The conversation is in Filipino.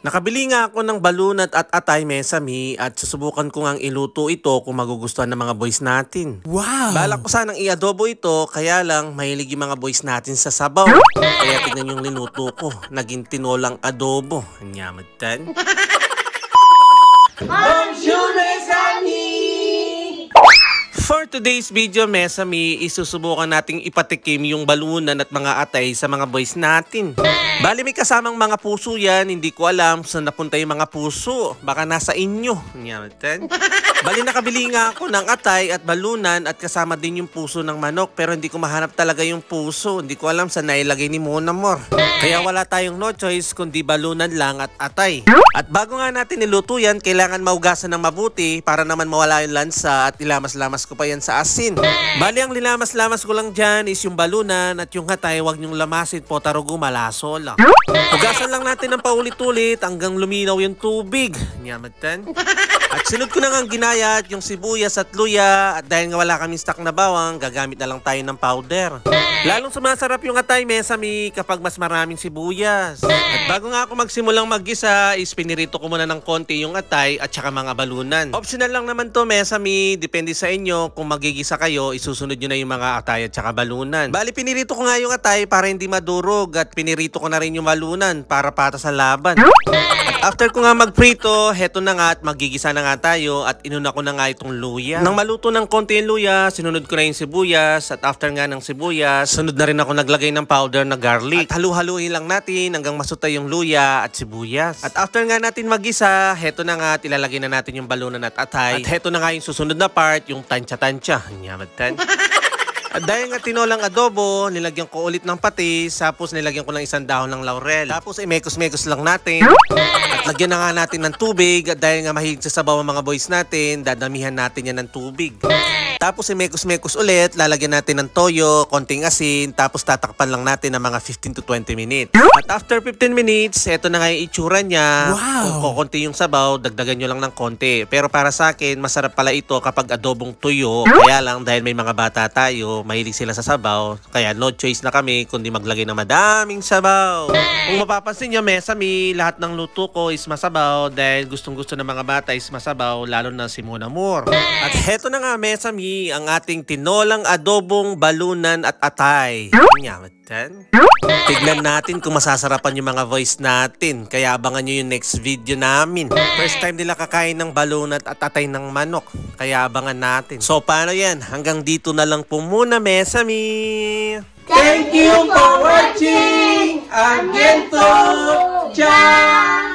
Nakabili nga ako ng balunat at atay mesami at susubukan ko ngang iluto ito kung magugustuhan ng mga boys natin. Wow! Balak ko sanang i-adobo ito, kaya lang mahilig yung mga boys natin sa sabaw. Kaya tignan yung linuto ko, naging tinolang adobo. Anyamatan. For today's video, mesami, isusubukan nating ipatikim yung balunan at mga atay sa mga boys natin. Bali may kasamang mga puso yan, hindi ko alam saan napunta yung mga puso. Baka nasa inyo. Bali nakabili nga ako ng atay at balunan at kasama din yung puso ng manok, pero hindi ko mahanap talaga yung puso. Hindi ko alam saan nailagay ni Mona More. Kaya wala tayong no choice kundi balunan lang at atay. At bago nga natin niluto yan, kailangan maugasan ng mabuti para naman mawala yung lansa at ilamas-lamas ko pa yan sa asin. Bali ang lilamas-lamas ko lang dyan is yung balunan at yung atay, wag nyong lamasin po, tarugo malaso lang. Hugasan lang natin ng paulit-ulit hanggang luminaw yung tubig. Nyamatan. At sunod ko na nga ginayat yung sibuyas at luya at dahil nga wala kaming stock na bawang, gagamit na lang tayo ng powder. Lalong sumasarap yung atay mesami kapag mas maraming sibuyas. At bago nga ako magsimulang maggisa is pinirito ko muna ng konti yung atay at saka mga balunan. Optional lang naman to mesami, depende sa inyo kung magigisa kayo, isusunod nyo na yung mga atay at saka balunan. Bali pinirito ko nga yung atay para hindi madurog at pinirito ko na rin yung balunan para patas ang laban. At after ko nga magprito, heto na nga at magigisa na nga tayo at inuna ko na nga itong luya. Nang maluto ng konti yung luya, sinunod ko na yung sibuyas at after nga ng sibuyas, sunod na rin ako naglagay ng powder na garlic. At halu-haluin lang natin hanggang masutay yung luya at sibuyas. At after nga natin magisa, heto na nga at ilalagay na natin yung balunan at atay. At heto na nga yung susunod na part, yung tansya-tansya. Nyamatan. At dahil nga tinolang adobo, nilagyan ko ulit ng patis, tapos nilagyan ko ng isang dahon ng laurel. Tapos mekos-mekos lang natin. At lagyan na nga natin ng tubig at dahil nga mahilig sa sabaw ang mga boys natin, dadamihan natin yan ng tubig. Tapos mekos-mekos ulit, lalagyan natin ng toyo, konting asin, tapos tatakpan lang natin ng mga 15 to 20 minutes. At after 15 minutes, eto na nga yung itsura niya. Wow! Kung kukunti yung sabaw, dagdagan nyo lang ng konti. Pero para sa akin, masarap pala ito kapag adobong tuyo. Kaya lang dahil may mga bata tayo, mahilig sila sa sabaw, kaya no choice na kami kundi maglagay ng madaming sabaw. Kung mapapansin nyo, mesami, lahat ng luto ko is masabaw dahil gustong-gusto ng mga bata is masabaw, lalo na si Mona More. At heto na nga, mesami, ang ating tinolang adobong balunan at atay. Nyamatan. Tignan natin kung masasarapan yung mga voice natin, kaya abangan nyo yung next video namin. First time nila kakain ng balunat at atay ng manok, kaya abangan natin. So paano yan? Hanggang dito na lang po muna, mesami. Thank you for watching! Again to Chan!